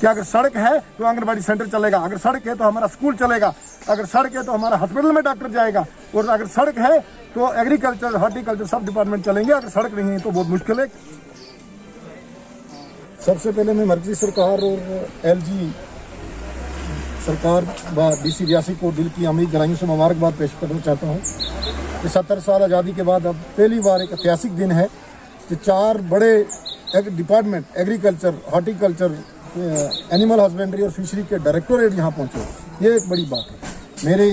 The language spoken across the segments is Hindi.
कि अगर सड़क है तो आंगनबाड़ी सेंटर चलेगा, अगर सड़क है तो हमारा स्कूल चलेगा, अगर सड़क है तो हमारा हॉस्पिटल में डॉक्टर जाएगा, और अगर सड़क है तो एग्रीकल्चर, हॉर्टिकल्चर सब डिपार्टमेंट चलेंगे। अगर सड़क नहीं है तो बहुत मुश्किल है। सबसे पहले मैं मर्कजी सरकार और LG सरकार व DC रियासी को दिल की अमीर गहराइयों से मुबारकबाद पेश करना चाहता हूँ कि 70 साल आज़ादी के बाद अब पहली बार एक ऐतिहासिक दिन है कि 4 बड़े department, agriculture, horticulture, animal husbandry और फिशरी के डायरेक्टोरेट यहाँ पहुँचे। ये एक बड़ी बात है। मेरे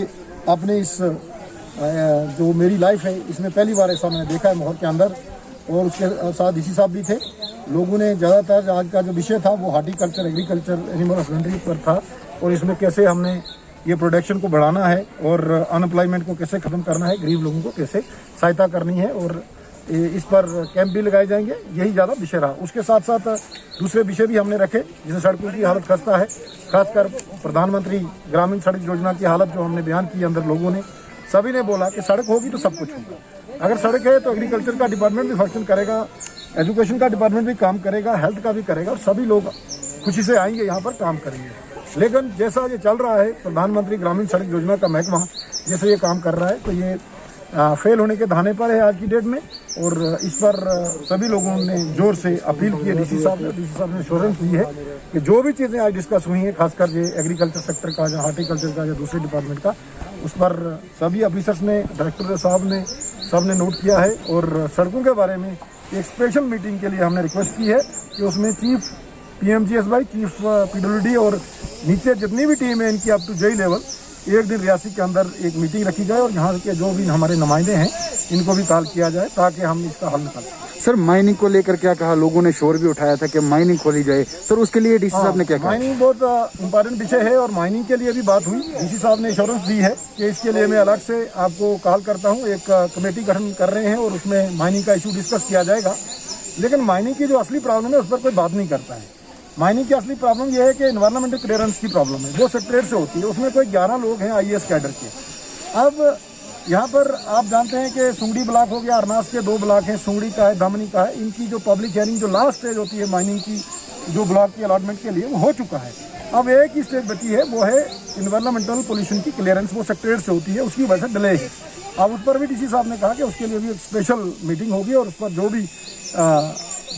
अपने इस जो मेरी लाइफ है इसमें पहली बार ऐसा मैंने देखा है मोहर के अंदर। और उसके साथ DC साहब भी थे। लोगों ने ज़्यादातर आज का जो विषय था वो हॉर्टिकल्चर, एग्रीकल्चर, एनिमल हस्बेंड्री पर था, और इसमें कैसे हमने ये प्रोडक्शन को बढ़ाना है और अनएम्प्लॉयमेंट को कैसे ख़त्म करना है, गरीब लोगों को कैसे सहायता करनी है, और इस पर कैंप भी लगाए जाएंगे। यही ज़्यादा विषय रहा। उसके साथ साथ दूसरे विषय भी हमने रखे, जैसे सड़कों की हालत खस्ता है, खासकर प्रधानमंत्री ग्रामीण सड़क योजना की हालत जो हमने बयान की अंदर लोगों ने, सभी ने बोला कि सड़क होगी तो सब कुछ होगा। अगर सड़क है तो एग्रीकल्चर का डिपार्टमेंट भी फंक्शन करेगा, एजुकेशन का डिपार्टमेंट भी काम करेगा, हेल्थ का भी करेगा, और सभी लोग खुशी से आएंगे यहाँ पर काम करेंगे। लेकिन जैसा ये चल रहा है, प्रधानमंत्री ग्रामीण सड़क योजना का महकमा जैसे ये काम कर रहा है, तो ये फेल होने के धाने पर है आज की डेट में। और इस पर सभी लोगों ने जोर से अपील की है। DC साहब ने एश्योरेंस दी है कि जो भी चीज़ें आज डिस्कस हुई हैं, खासकर ये एग्रीकल्चर सेक्टर का या हार्टिकल्चर का या दूसरे डिपार्टमेंट का, उस पर सभी ऑफिसर्स ने, डायरेक्टर साहब ने, सब ने नोट किया है। और सड़कों के बारे में एक स्पेशल मीटिंग के लिए हमने रिक्वेस्ट की है कि उसमें चीफ PMGSY, चीफ PWD और नीचे जितनी भी टीम है इनकी अप टू JE लेवल, एक दिन रियासी के अंदर एक मीटिंग रखी जाए और यहाँ के जो भी हमारे नुमाइंदे हैं इनको भी कॉल किया जाए ताकि हम इसका हल निकाल सकें। सर, माइनिंग को लेकर क्या कहा? लोगों ने शोर भी उठाया था कि माइनिंग खोली जाए। सर, उसके लिए DC साहब ने क्या कहा? माइनिंग बहुत इंपॉर्टेंट विषय है और माइनिंग के लिए भी बात हुई। DC साहब ने एश्योरेंस दी है कि इसके लिए मैं अलग से आपको कॉल करता हूँ। एक कमेटी गठन कर रहे हैं और उसमें माइनिंग का इशू डिस्कस किया जाएगा। लेकिन माइनिंग की जो असली प्रॉब्लम है उस पर कोई बात नहीं करता है। माइनिंग की असली प्रॉब्लम यह है कि एनवायरमेंटल क्लियरेंस की प्रॉब्लम है, वो सेक्रेटरीट से होती है। उसमें कोई 11 लोग हैं IAS कैडर के। अब यहाँ पर आप जानते हैं कि सुंगड़ी ब्लॉक हो गया, अरनास के 2 ब्लॉक हैं, सुंगड़ी का है, धमनी का है। इनकी जो पब्लिक हियरिंग जो लास्ट स्टेज होती है माइनिंग की, जो ब्लॉक की अलॉटमेंट के लिए, वो हो चुका है। अब एक ही स्टेज बची है, वो है एनवायरमेंटल पोल्यूशन की क्लियरेंस, वो सेक्रेटरीट से होती है, उसकी वजह से डिले है। अब उस पर भी DC साहब ने कहा कि उसके लिए भी एक स्पेशल मीटिंग होगी और उस पर जो भी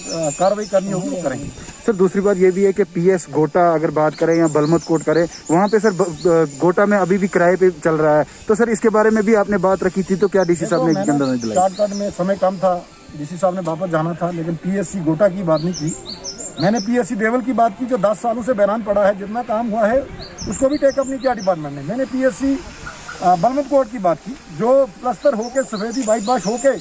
कार्रवाई करनी होगी वो करेंगे। सर, दूसरी बात ये भी है कि PS गोटा अगर बात करें या बलमत कोट करें, वहाँ पे सर गोटा में अभी भी किराए पे चल रहा है। तो सर, इसके बारे में भी आपने बात रखी थी, तो क्या DC साहब ने अंदर नहीं दिलाई? शॉर्टकट में समय कम था, DC साहब ने वापस जाना था, लेकिन PSC गोटा की बात नहीं की। मैंने PSC देवल की बात की जो 10 सालों से बैरान पड़ा है। जितना काम हुआ है उसको भी टेकअप नहीं किया डिपार्टमेंट ने। मैंने PSC बलमत कोट की बात की जो प्लस्तर होके, सफेदी वाइट वॉश होके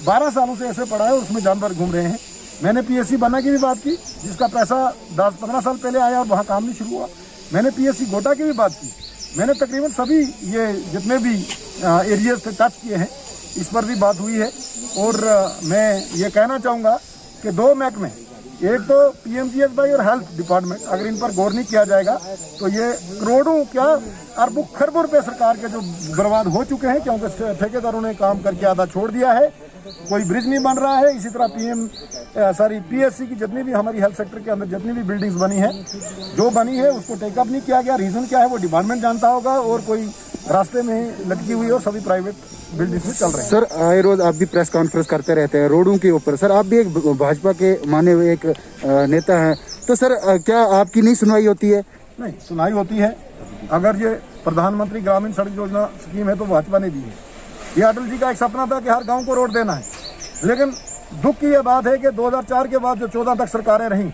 12 सालों से ऐसे पड़ा है, उसमें जानवर घूम रहे हैं। मैंने PSC बना की भी बात की जिसका पैसा 10-15 साल पहले आया और वहाँ काम नहीं शुरू हुआ। मैंने PSC गोटा की भी बात की। मैंने तकरीबन सभी ये जितने भी एरियाज पे टच किए हैं इस पर भी बात हुई है। और मैं ये कहना चाहूँगा कि 2 महकमे, एक तो PMGSY और हेल्थ डिपार्टमेंट, अगर इन पर गौर नहीं किया जाएगा तो ये करोड़ों क्या अरबों खरबों रुपये सरकार के जो बर्बाद हो चुके हैं, क्योंकि ठेकेदारों ने काम करके आधा छोड़ दिया है। कोई ब्रिज नहीं बन रहा है। इसी तरह PSC की जितनी भी हमारी हेल्थ सेक्टर के अंदर जितनी भी बिल्डिंग्स बनी है, जो बनी है उसको टेकअप नहीं किया गया। रीज़न क्या है वो डिपार्टमेंट जानता होगा, और कोई रास्ते में लटकी हुई और सभी प्राइवेट बिल्डिंग्स में चल रहे हैं। सर, आए रोज आप भी प्रेस कॉन्फ्रेंस करते रहते हैं रोडों के ऊपर। सर, आप भी एक भाजपा के माने हुए एक नेता हैं, तो सर क्या आपकी नहीं सुनवाई होती है? नहीं, सुनवाई होती है। अगर ये प्रधानमंत्री ग्रामीण सड़क योजना स्कीम है तो भाजपा ने दी है। ये अटल जी का एक सपना था कि हर गांव को रोड देना है। लेकिन दुख की यह बात है कि 2004 के बाद जो 14 तक सरकारें रहीं,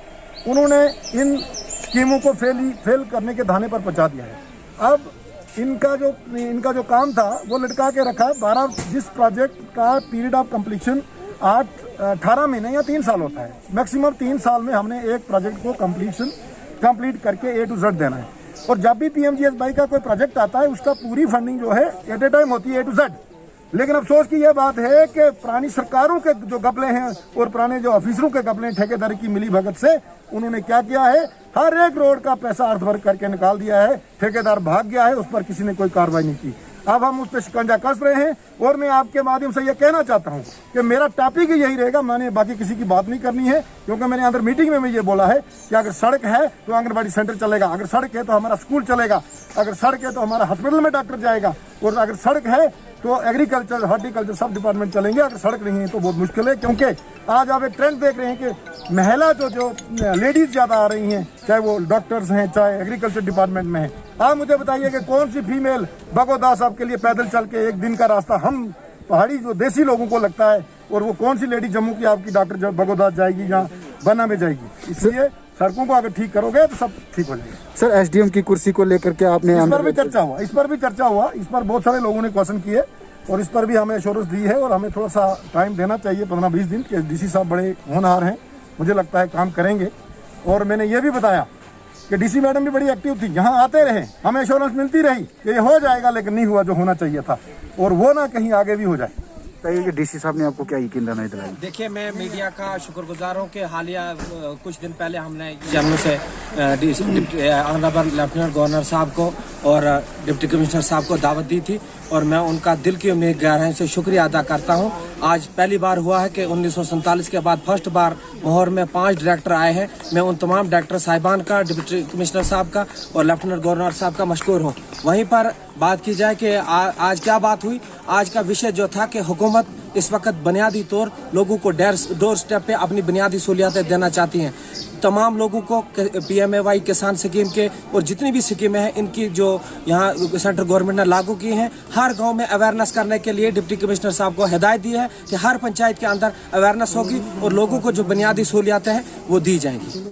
उन्होंने इन स्कीमों को फेल करने के धाने पर पहुंचा दिया है। अब इनका जो काम था वो लटका के रखा। 12 जिस प्रोजेक्ट का पीरियड ऑफ कंप्लीशन 18 महीने या 3 साल होता है, मैक्सिमम 3 साल में हमने एक प्रोजेक्ट को कंप्लीट करके A to Z देना है। और जब भी PMGSY का कोई प्रोजेक्ट आता है उसका पूरी फंडिंग जो है एट ए टाइम होती है A to Z। लेकिन अफसोस की यह बात है कि पुरानी सरकारों के जो गपले हैं और पुराने जो ऑफिसरों के गपले ठेकेदारी की मिली भगत से उन्होंने क्या किया है, हर एक रोड का पैसा अर्ध भर करके निकाल दिया है। ठेकेदार भाग गया है, उस पर किसी ने कोई कार्रवाई नहीं की। अब हम उस पर शिकंजा कस रहे हैं। और मैं आपके माध्यम से ये कहना चाहता हूँ कि मेरा टॉपिक ही यही रहेगा, मैंने बाकी किसी की बात नहीं करनी है, क्योंकि मैंने अंदर मीटिंग में ये बोला है कि अगर सड़क है तो आंगनबाड़ी सेंटर चलेगा, अगर सड़क है तो हमारा स्कूल चलेगा, अगर सड़क है तो हमारा हॉस्पिटल में डॉक्टर जाएगा, और अगर सड़क है तो एग्रीकल्चर, हॉर्टिकल्चर सब डिपार्टमेंट चलेंगे। अगर सड़क नहीं है तो बहुत मुश्किल है, क्योंकि आज आप एक ट्रेंड देख रहे हैं कि महिला जो लेडीज ज़्यादा आ रही हैं, चाहे वो डॉक्टर्स हैं, चाहे एग्रीकल्चर डिपार्टमेंट में है। आप मुझे बताइए कि कौन सी फीमेल बगोदा साहब के लिए पैदल चल के एक दिन का रास्ता हम पहाड़ी जो देसी लोगों को लगता है, और वो कौन सी लेडी जम्मू की आपकी डॉक्टर जब बगोदा जाएगी या बना में जाएगी। इसलिए सड़कों को अगर ठीक करोगे तो सब ठीक हो जाएगा। सर एसडीएम की कुर्सी को लेकर के आपने इस पर भी चर्चा हुआ, इस पर बहुत सारे लोगों ने क्वेश्चन किए, और इस पर भी हमें एश्योरेंस दी है, और हमें थोड़ा सा टाइम देना चाहिए, 15-20 दिन के। डीसी साहब बड़े होनहार हैं, मुझे लगता है काम करेंगे। और मैंने ये भी बताया कि डीसी मैडम भी बड़ी एक्टिव थी, यहाँ आते रहे, हमें एश्योरेंस मिलती रही कि ये हो जाएगा, लेकिन नहीं हुआ जो होना चाहिए था, और वो ना कहीं आगे भी हो जाए। बताइए कि डीसी साहब ने आपको क्या यकीन दिलाई? देखिए, मैं मीडिया का शुक्रगुजार हूँ कि हालिया कुछ दिन पहले हमने जम्मू से ऑनरेबल लेफ्टिनेंट गवर्नर साहब को और डिप्टी कमिश्नर साहब को दावत दी थी, और मैं उनका दिल की गहराई से शुक्रिया अदा करता हूँ। आज पहली बार हुआ है कि 1947 के बाद फर्स्ट बार मोहर में 5 डायरेक्टर आए हैं। मैं उन तमाम डायरेक्टर साहिबान का, डिप्टी कमिश्नर साहब का और लेफ्टिनेंट गवर्नर साहब का मशकूर हूँ। वहीं पर बात की जाए कि आज क्या बात हुई, आज का विषय जो था कि हुकूमत इस वक्त बुनियादी तौर लोगों को डोर स्टेप पे अपनी बुनियादी सहूलियातें देना चाहती हैं। तमाम लोगों को PMAY किसान स्कीम के और जितनी भी स्कीमें हैं, इनकी जो यहाँ सेंट्रल गवर्नमेंट ने लागू की हैं, हर गांव में अवेयरनेस करने के लिए डिप्टी कमिश्नर साहब को हिदायत दी है कि हर पंचायत के अंदर अवेयरनेस होगी और लोगों को जो बुनियादी सहूलियातें हैं वो दी जाएंगी।